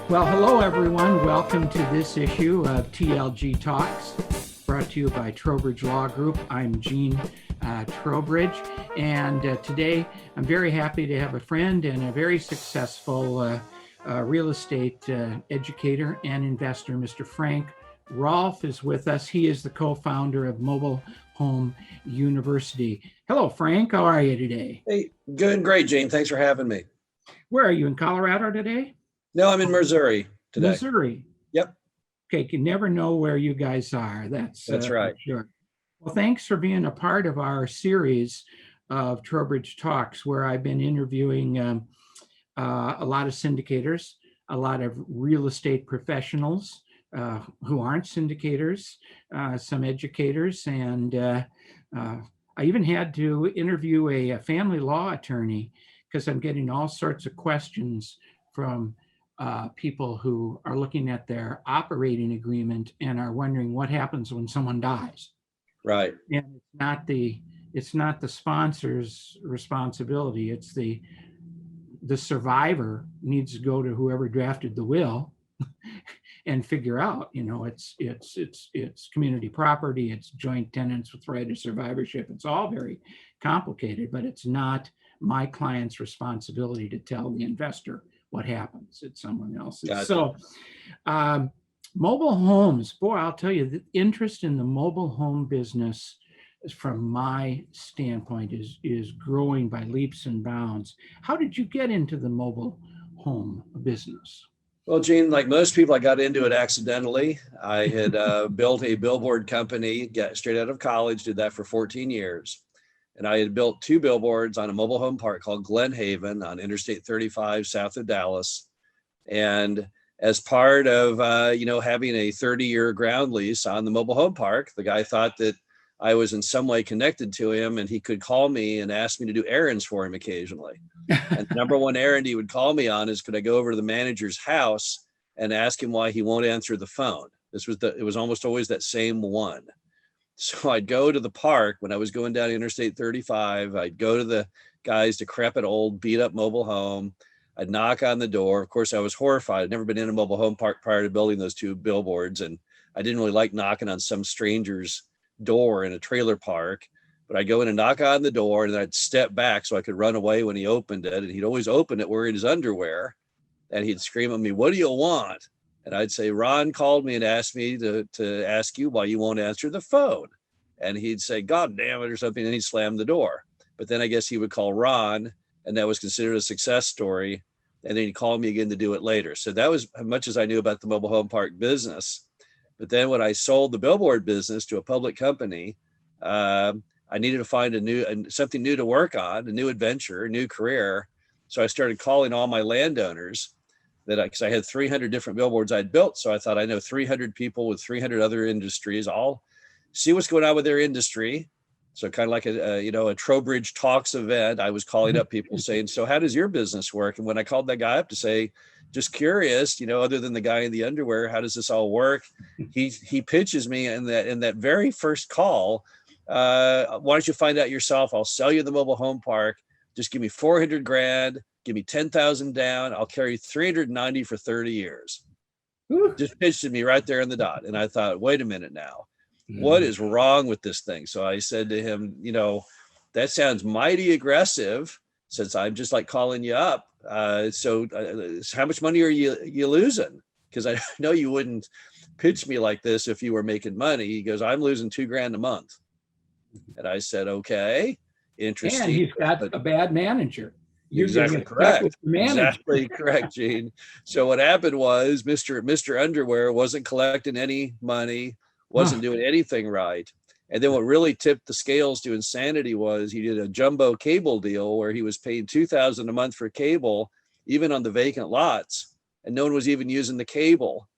Well, hello everyone. Welcome to this issue of TLG Talks, brought to you by Trowbridge Law Group. I'm Gene Trowbridge, and today I'm very happy to have a friend and a very successful real estate educator and investor. Mr. Frank Rolfe is with us. He is the co-founder of Mobile Home University. Hello, Frank. How are you today? Hey, good, great, Gene. Thanks for having me. Where are you, in Colorado today? No, I'm in Missouri today. Missouri. Yep. Okay, can never know where you guys are. That's right. Sure. Well, thanks for being a part of our series of Trowbridge Talks, where I've been interviewing a lot of syndicators, a lot of real estate professionals who aren't syndicators, some educators, and I even had to interview a family law attorney because I'm getting all sorts of questions from people who are looking at their operating agreement and are wondering what happens when someone dies. Right. And it's not the sponsor's responsibility. It's the survivor needs to go to whoever drafted the will and figure out, it's community property, it's joint tenants with right of survivorship. It's all very complicated, but it's not my client's responsibility to tell the investor what happens. It's someone else's. Gotcha. So mobile homes, boy, I'll tell you, the interest in the mobile home business from my standpoint is growing by leaps and bounds. How did you get into the mobile home business? Well, Gene, like most people, I got into it accidentally. I had built a billboard company, got straight out of college, did that for 14 years. And I had built 2 billboards on a mobile home park called Glen Haven on Interstate 35 south of Dallas. And as part of, having a 30-year ground lease on the mobile home park, the guy thought that I was in some way connected to him and he could call me and ask me to do errands for him occasionally. And the number one errand he would call me on is, could I go over to the manager's house and ask him why he won't answer the phone? It was almost always that same one. So I'd go to the park when I was going down Interstate 35. I'd go to the guy's decrepit old beat up mobile home. I'd knock on the door. Of course, I was horrified. I'd never been in a mobile home park prior to building those 2 billboards. And I didn't really like knocking on some stranger's door in a trailer park. But I'd go in and knock on the door and then I'd step back so I could run away when he opened it. And he'd always open it wearing his underwear. And he'd scream at me, "What do you want?" And I'd say, "Ron called me and asked me to ask you why you won't answer the phone." And he'd say, "God damn it," or something, and he'd slam the door. But then I guess he would call Ron, and that was considered a success story. And then he'd call me again to do it later. So that was as much as I knew about the mobile home park business. But then when I sold the billboard business to a public company, I needed to find something new to work on, a new adventure, a new career. So I started calling all my landowners because I had 300 different billboards I'd built. So I thought, I know 300 people with 300 other industries. I'll see what's going on with their industry. So kind of like a Trowbridge Talks event. I was calling up people saying, "So how does your business work?" And when I called that guy up to say, "Just curious, other than the guy in the underwear, how does this all work?" He pitches me in that very first call. "Why don't you find out yourself? I'll sell you the mobile home park. Just give me 400 grand, give me 10,000 down. I'll carry 390 for 30 years. Just pitched to me right there in the dot. And I thought, wait a minute now, what is wrong with this thing? So I said to him, that sounds mighty aggressive since I'm just like calling you up. So how much money are you losing? Because I know you wouldn't pitch me like this if you were making money. He goes, "I'm losing $2,000 a month." And I said, "Okay, interesting." And he's got a bad manager. Exactly correct. Exactly correct, Gene. So what happened was Mr. Underwear wasn't collecting any money, wasn't doing anything right. And then what really tipped the scales to insanity was he did a jumbo cable deal where he was paying $2,000 a month for cable, even on the vacant lots, and no one was even using the cable.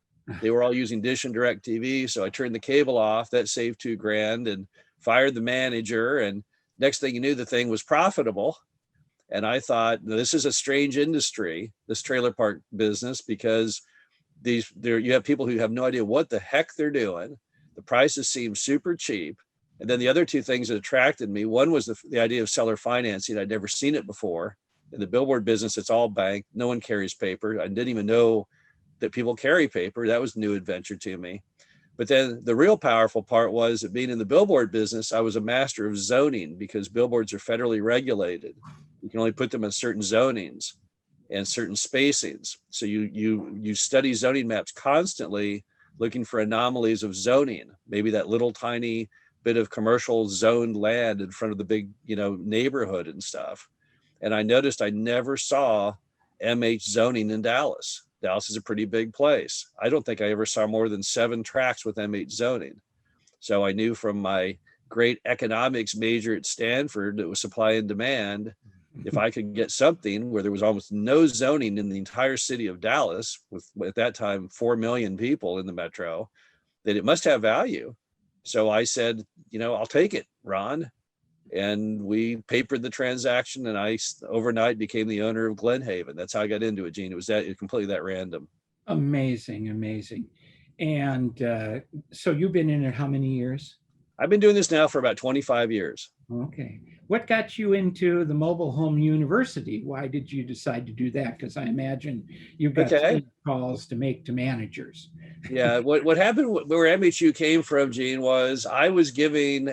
They were all using Dish and Direct TV. So I turned the cable off. That saved $2,000 and fired the manager. And next thing you knew, the thing was profitable. And I thought, this is a strange industry, this trailer park business, because you have people who have no idea what the heck they're doing. The prices seem super cheap. And then the other 2 things that attracted me, one was the idea of seller financing. I'd never seen it before. In the billboard business, it's all bank. No one carries paper. I didn't even know that people carry paper. That was a new adventure to me. But then the real powerful part was that being in the billboard business, I was a master of zoning because billboards are federally regulated. You can only put them in certain zonings and certain spacings. So you study zoning maps constantly, looking for anomalies of zoning, maybe that little tiny bit of commercial zoned land in front of the big, neighborhood and stuff. And I noticed I never saw MH zoning in Dallas. Dallas is a pretty big place. I don't think I ever saw more than 7 tracts with MH zoning. So I knew from my great economics major at Stanford that was supply and demand, if I could get something where there was almost no zoning in the entire city of Dallas, with at that time 4 million people in the metro, that it must have value. So I said, I'll take it, Ron. And we papered the transaction, and I overnight became the owner of Glenhaven. That's how I got into it, Gene. It was completely that random. Amazing, amazing. And so you've been in it how many years? I've been doing this now for about 25 years. Okay. What got you into the mobile home university? Why did you decide to do that? Because I imagine you've got calls to make to managers. Yeah, what happened where MHU came from, Gene, was I was giving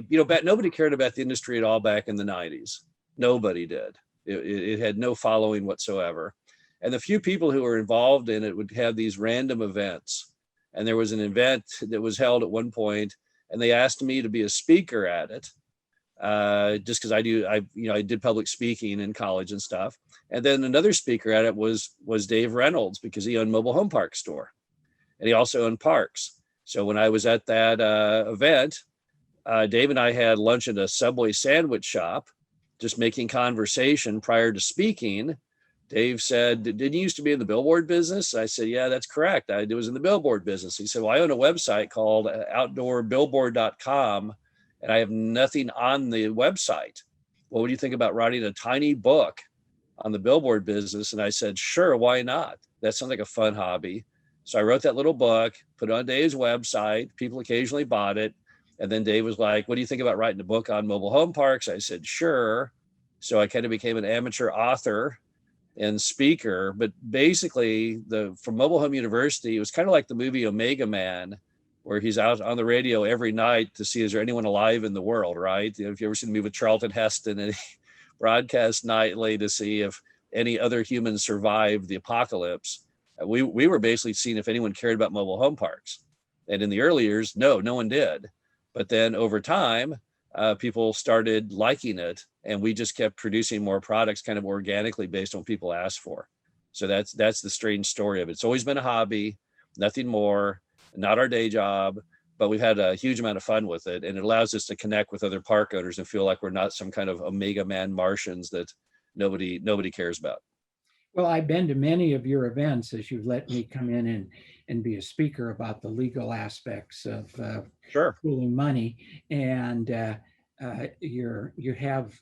nobody cared about the industry at all back in the 90s. Nobody did. It had no following whatsoever. And the few people who were involved in it would have these random events. And there was an event that was held at one point, and they asked me to be a speaker at it. Just because I did public speaking in college and stuff. And then another speaker at it was Dave Reynolds, because he owned Mobile Home Park Store, and he also owned parks. So when I was at that event, Dave and I had lunch at a Subway sandwich shop, just making conversation prior to speaking. Dave said, "Didn't you used to be in the billboard business?" I said, "Yeah, that's correct. I was in the billboard business." He said, "Well, I own a website called outdoorbillboard.com. and I have nothing on the website. What would you think about writing a tiny book on the billboard business?" And I said, "Sure, why not? That sounds like a fun hobby." So I wrote that little book, put it on Dave's website. People occasionally bought it. And then Dave was like, "What do you think about writing a book on mobile home parks?" I said, "Sure." So I kind of became an amateur author and speaker. But basically, from Mobile Home University, it was kind of like the movie Omega Man, where he's out on the radio every night to see, is there anyone alive in the world, right? If you ever seen the movie with Charlton Heston, and he broadcast nightly to see if any other humans survived the apocalypse. We were basically seeing if anyone cared about mobile home parks. And in the early years, no one did. But then over time, people started liking it, and we just kept producing more products kind of organically based on what people asked for. So that's the strange story of it. It's always been a hobby, nothing more, not our day job, but we've had a huge amount of fun with it. And it allows us to connect with other park owners and feel like we're not some kind of Omega Man Martians that nobody cares about. Well, I've been to many of your events as you've let me come in and be a speaker about the legal aspects of Sure. pooling money. And you have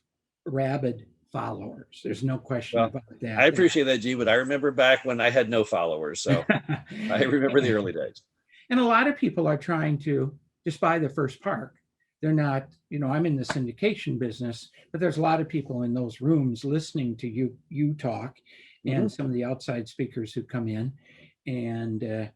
rabid followers. There's no question about that. I appreciate that, G, but I remember back when I had no followers. So I remember the early days. And a lot of people are trying to just buy the first park. They're not, I'm in the syndication business, but there's a lot of people in those rooms listening to you talk, and some of the outside speakers who come in, and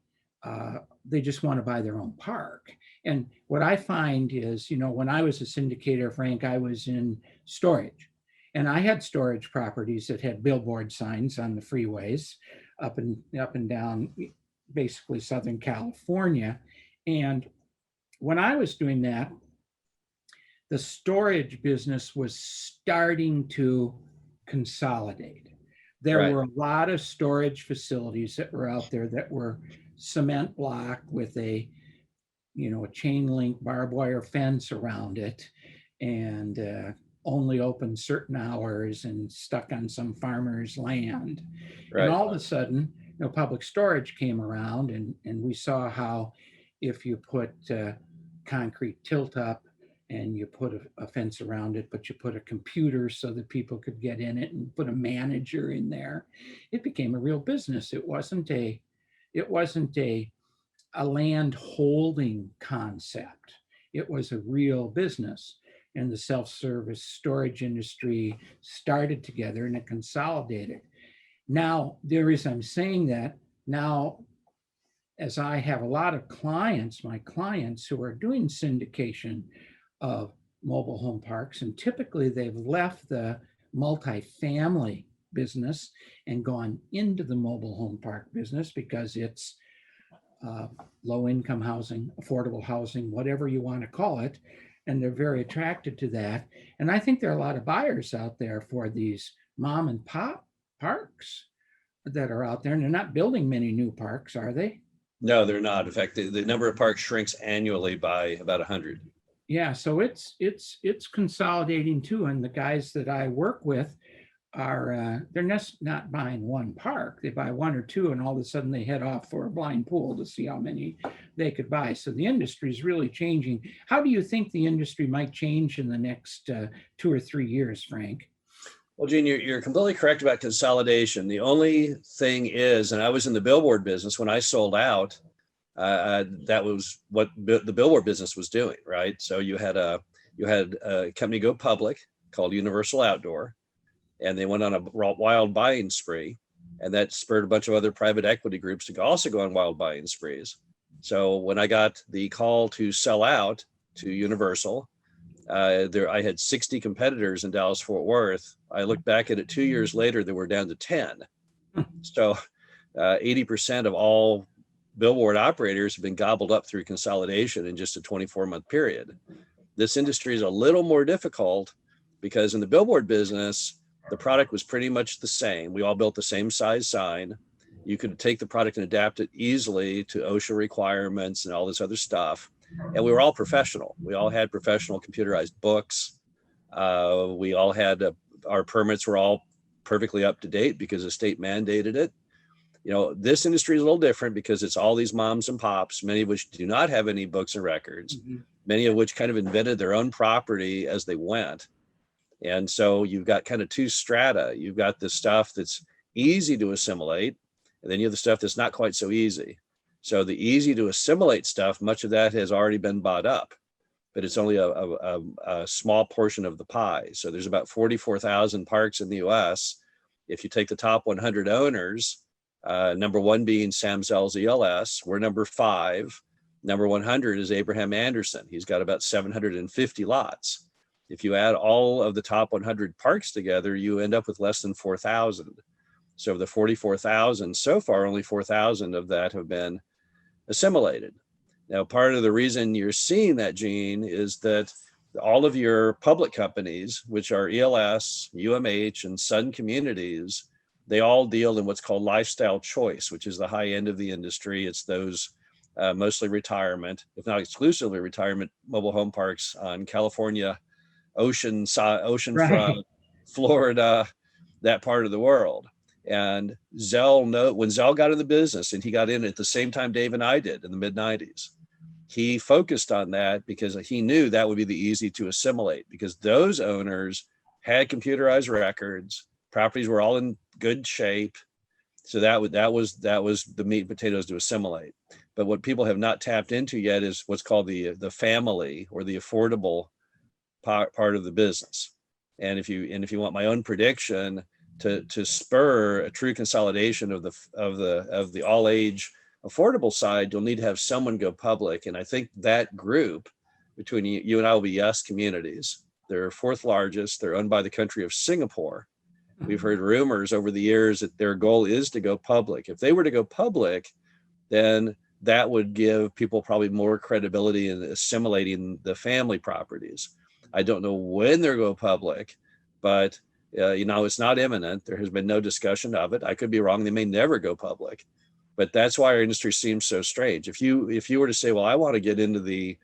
they just want to buy their own park. And what I find is, when I was a syndicator, Frank, I was in storage, and I had storage properties that had billboard signs on the freeways up and down basically Southern California. And when I was doing that, the storage business was starting to consolidate. There were a lot of storage facilities that were out there that were cement block with a chain link barbed wire fence around it, and only open certain hours and stuck on some farmer's land. And all of a sudden, public storage came around, and we saw how if you put concrete tilt up and you put a fence around it, but you put a computer so that people could get in it and put a manager in there, it became a real business. It wasn't a land holding concept. It was a real business. And the self-service storage industry started together and it consolidated. Now, I'm saying that now as I have a lot of clients, my clients who are doing syndication of mobile home parks, and typically they've left the multifamily business and gone into the mobile home park business because it's low income housing, affordable housing, whatever you want to call it. And they're very attracted to that. And I think there are a lot of buyers out there for these mom and pop parks that are out there. And they're not building many new parks, are they? No, they're not. In fact, the number of parks shrinks annually by about 100. Yeah, so it's consolidating too. And the guys that I work with are they're not buying one park. They buy one or two, and all of a sudden they head off for a blind pool to see how many they could buy. So the industry is really changing. How do you think the industry might change in the next 2 or 3 years, Frank? Well, Gene, you're completely correct about consolidation. The only thing is, and I was in the billboard business when I sold out, that was what the billboard business was doing, right? So you had a company go public called Universal Outdoor, and they went on a wild buying spree, and that spurred a bunch of other private equity groups to also go on wild buying sprees. So when I got the call to sell out to Universal, I had 60 competitors in Dallas Fort Worth. I looked back at it 2 years later, they were down to 10. So 80% of all billboard operators have been gobbled up through consolidation in just a 24-month period. This industry is a little more difficult because in the billboard business, the product was pretty much the same. We all built the same size sign. You could take the product and adapt it easily to OSHA requirements and all this other stuff. And we were all professional. We all had professional computerized books. We all had our permits were all perfectly up to date because the state mandated it. You know, this industry is a little different because it's all these moms and pops, many of which do not have any books and records, many of which kind of invented their own property as they went. And so you've got kind of two strata. You've got the stuff that's easy to assimilate, and then you have the stuff that's not quite so easy. So the easy to assimilate stuff, much of that has already been bought up, but it's only a small portion of the pie. So there's about 44,000 parks in the US. If you take the top 100 owners, number one being Sam Zell's ELS, we're number 5. Number 100 is Abraham Anderson. He's got about 750 lots. If you add all of the top 100 parks together, you end up with less than 4,000. So of the 44,000, so far, only 4,000 of that have been assimilated. Now, part of the reason you're seeing that, Gene, is that all of your public companies, which are ELS, UMH, and Sun Communities, they all deal in what's called lifestyle choice, which is the high end of the industry. It's those mostly retirement, if not exclusively retirement, mobile home parks on California, oceanfront, right. Florida, that part of the world. And when Zell got in the business, and he got in at the same time Dave and I did in the mid-90s, he focused on that because he knew that would be the easy to assimilate, because those owners had computerized records, properties were all in good shape. So that was the meat and potatoes to assimilate. But what people have not tapped into yet is what's called the family or the affordable part of the business. And if you want my own prediction to spur a true consolidation of the all age affordable side, you'll need to have someone go public. And I think that group between you and I will be Yes Communities. They're 4th largest. They're owned by the country of Singapore. We've heard rumors over the years that their goal is to go public. If they were to go public, then that would give people probably more credibility in assimilating the family properties. I don't know when they're going public, but it's not imminent. There has been no discussion of it. I could be wrong. They may never go public, but that's why our industry seems so strange. If you were to say, well, I want to get into the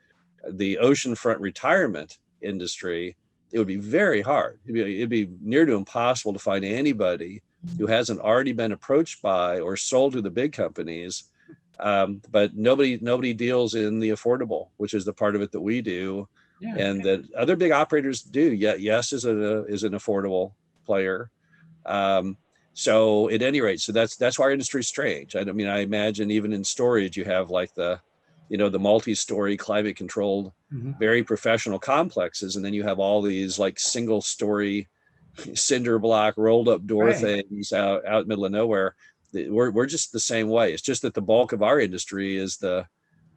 oceanfront retirement industry, it would be very hard. It'd be near to impossible to find anybody who hasn't already been approached by or sold to the big companies. But nobody deals in the affordable, which is the part of it that we do. Yeah. And that other big operators do. Yes is an affordable player. So at any rate, so that's why our industry is strange. I mean, I imagine even in storage, you have like the multi-story climate controlled, very professional complexes. And then you have all these like single story cinder block rolled up door things out in the middle of nowhere. We're just the same way. It's just that the bulk of our industry is the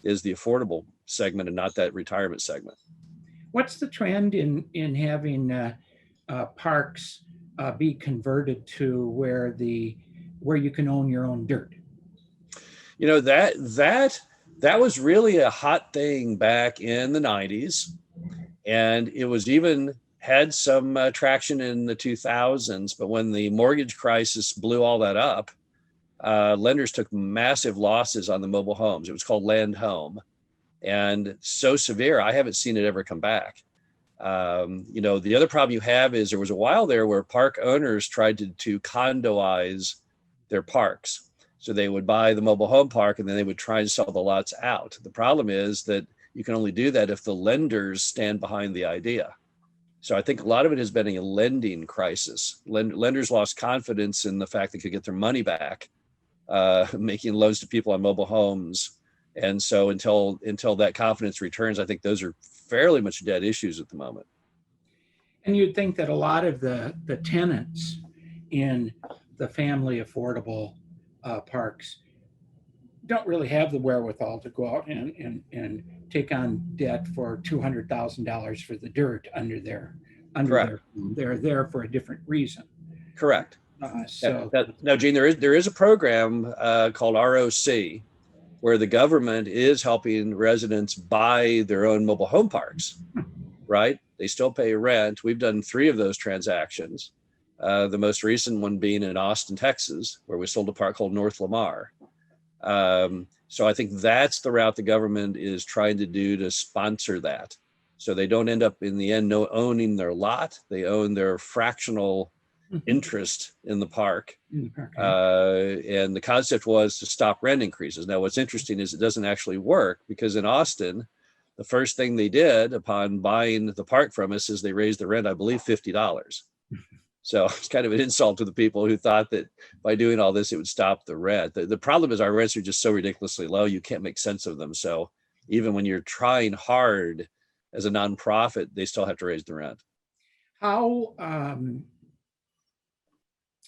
affordable segment and not that retirement segment. What's the trend in having parks be converted to where you can own your own dirt? That was really a hot thing back in the 90s, and it was even had some traction in the 2000s. But when the mortgage crisis blew all that up, lenders took massive losses on the mobile homes. It was called land home, and so severe, I haven't seen it ever come back. The other problem you have is there was a while there where park owners tried to condoize their parks. So they would buy the mobile home park and then they would try and sell the lots out. The problem is that you can only do that if the lenders stand behind the idea. So I think a lot of it has been a lending crisis. Lenders lost confidence in the fact they could get their money back, making loans to people on mobile homes. And so until that confidence returns, I think those are fairly much dead issues at the moment. And you'd think that a lot of the tenants in the family affordable parks don't really have the wherewithal to go out and take on debt for $200,000 for the dirt under their home. They're there for a different reason. Correct. Now, Gene, there is a program called ROC, where the government is helping residents buy their own mobile home parks, right? They still pay rent. We've done 3 of those transactions. The most recent one being in Austin, Texas, where we sold a park called North Lamar. So I think that's the route the government is trying to do to sponsor that. So they don't end up in the end owning their lot. They own their fractional interest in the park. And the concept was to stop rent increases. Now, what's interesting is it doesn't actually work, because in Austin, the first thing they did upon buying the park from us is they raised the rent, I believe, $50. So it's kind of an insult to the people who thought that by doing all this, it would stop the rent. The problem is our rents are just so ridiculously low, you can't make sense of them. So even when you're trying hard as a nonprofit, they still have to raise the rent.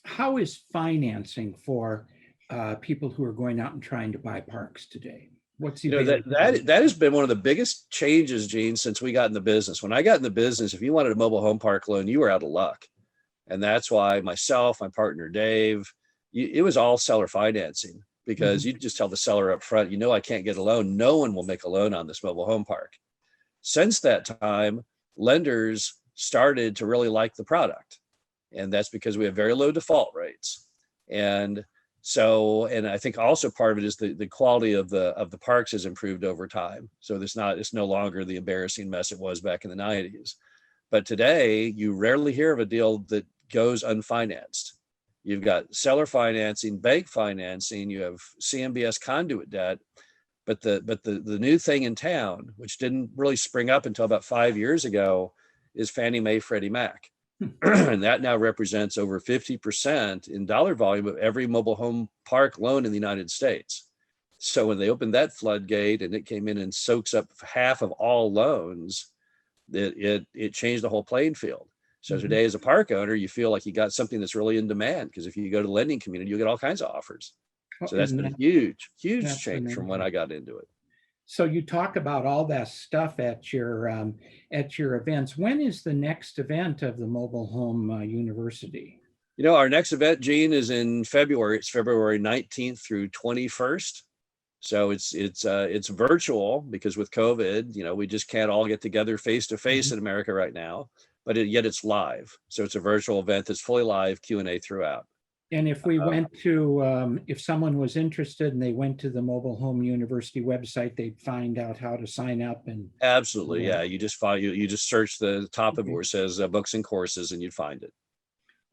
How is financing for people who are going out and trying to buy parks today? What's that has been one of the biggest changes, Gene, since we got in the business. When I got in the business, if you wanted a mobile home park loan, you were out of luck. And that's why myself, my partner, Dave, it was all seller financing, because you just tell the seller up front, I can't get a loan. No one will make a loan on this mobile home park. Since that time, lenders started to really like the product. And that's because we have very low default rates. And I think also part of it is the quality of the parks has improved over time. So it's no longer the embarrassing mess it was back in the 90s. But today, you rarely hear of a deal that goes unfinanced. You've got seller financing, bank financing, you have CMBS conduit debt. But the new thing in town, which didn't really spring up until about 5 years ago, is Fannie Mae, Freddie Mac. And that now represents over 50% in dollar volume of every mobile home park loan in the United States. So when they opened that floodgate and it came in and soaks up half of all loans, it changed the whole playing field. So today, as a park owner, you feel like you got something that's really in demand, because if you go to the lending community, you'll get all kinds of offers. So that's been a huge change from when I got into it. So you talk about all that stuff at your events. When is the next event of the Mobile Home University? Our next event, Gene, is in February. It's February 19th through 21st. So it's virtual, because with COVID, we just can't all get together face to face in America right now. But yet it's live. So it's a virtual event that's fully live, Q&A throughout. And if we went to, if someone was interested and they went to the Mobile Home University website, they'd find out how to sign up. And absolutely, yeah. You just search the top of it where it says books and courses, and you'd find it.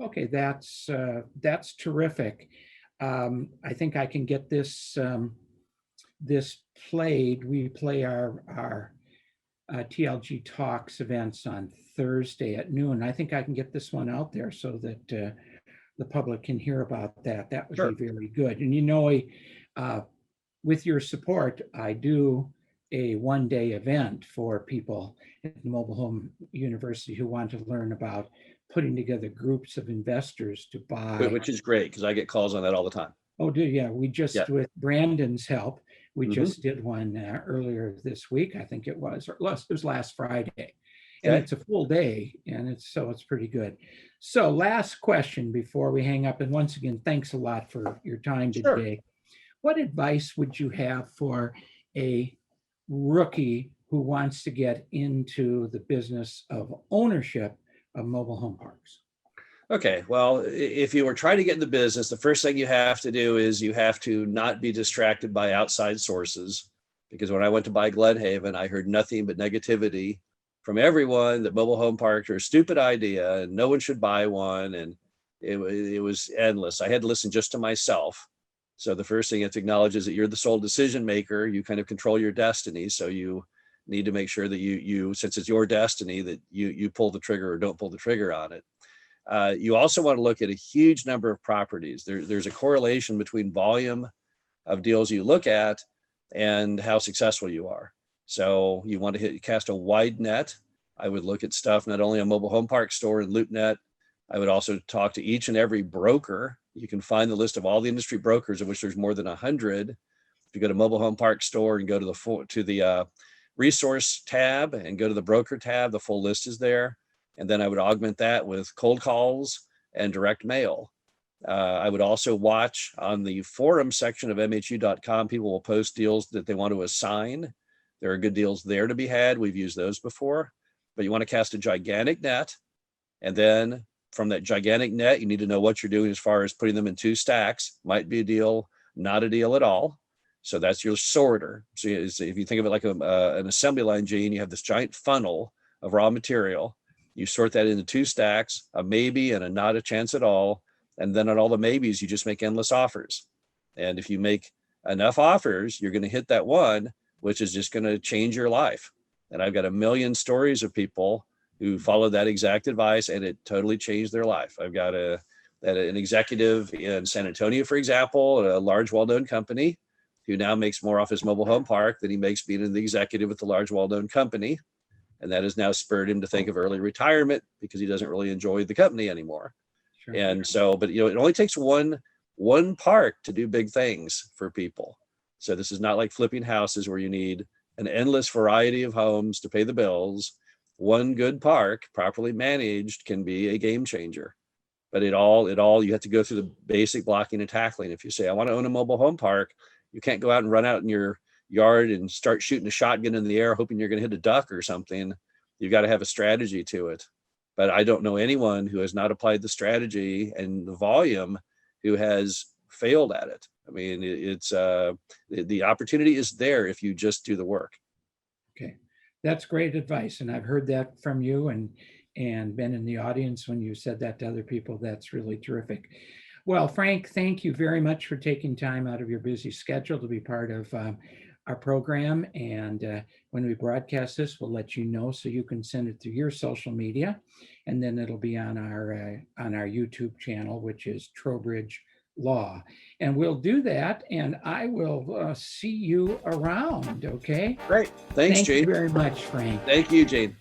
Okay, that's terrific. I think I can get this played. We play our TLG Talks events on Thursday at noon. I think I can get this one out there so that the public can hear about that. That would be very good. And with your support, I do a one-day event for people at the Mobile Home University who want to learn about putting together groups of investors to buy. Which is great, because I get calls on that all the time. Oh, yeah, we Yeah. just, with Brandon's help, we Hmm. just did one earlier this week, I think it was, or it was last Friday. And Okay. it's a full day, and it's pretty good. So last question before we hang up, and once again, thanks a lot for your time Sure. today. What advice would you have for a rookie who wants to get into the business of ownership of mobile home parks? Okay. Well, if you were trying to get in the business, the first thing you have to do is you have to not be distracted by outside sources. Because when I went to buy Glenhaven, I heard nothing but negativity from everyone that mobile home parks are a stupid idea and no one should buy one. And it was endless. I had to listen just to myself. So the first thing you have to acknowledge is that you're the sole decision maker. You kind of control your destiny. So you need to make sure that you since it's your destiny, that you pull the trigger or don't pull the trigger on it. You also want to look at a huge number of properties. There's a correlation between volume of deals you look at and how successful you are. So you want to cast a wide net. I would look at stuff not only on mobile home park store and LoopNet. I would also talk to each and every broker. You can find the list of all the industry brokers, of which there's more than 100. If you go to mobile home park store and go to the resource tab and go to the broker tab, the full list is there. And then I would augment that with cold calls and direct mail. I would also watch on the forum section of MHU.com. People will post deals that they want to assign. There are good deals there to be had. We've used those before, but you want to cast a gigantic net. And then from that gigantic net, you need to know what you're doing as far as putting them in two stacks. Might be a deal, not a deal at all. So that's your sorter. So if you think of it like an assembly line, Gene, you have this giant funnel of raw material. You sort that into two stacks, a maybe and a not a chance at all. And then on all the maybes, you just make endless offers. And if you make enough offers, you're going to hit that one, which is just going to change your life. And I've got a million stories of people who followed that exact advice and it totally changed their life. I've got an executive in San Antonio, for example, a large, well-known company who now makes more off his mobile home park than he makes being the executive with the large, well-known company. And that has now spurred him to think of early retirement because he doesn't really enjoy the company anymore. Sure. And so, but it only takes one park to do big things for people. So this is not like flipping houses where you need an endless variety of homes to pay the bills. One good park, properly managed, can be a game changer. But it all you have to go through the basic blocking and tackling. If you say, I want to own a mobile home park, you can't go out and run out in your yard and start shooting a shotgun in the air hoping you're going to hit a duck or something. You've got to have a strategy to it. But I don't know anyone who has not applied the strategy and the volume who has failed at it. I mean, it's the opportunity is there if you just do the work. Okay, that's great advice, and I've heard that from you and been in the audience when you said that to other people. That's really terrific. Well, Frank, thank you very much for taking time out of your busy schedule to be part of our program. And when we broadcast this, we'll let you know so you can send it to your social media, and then it'll be on our YouTube channel, which is Trowbridge Law. And we'll do that, and I will see you around. Okay. Great. Thanks, Thank you Gene. very much, Frank. Thank you, Gene.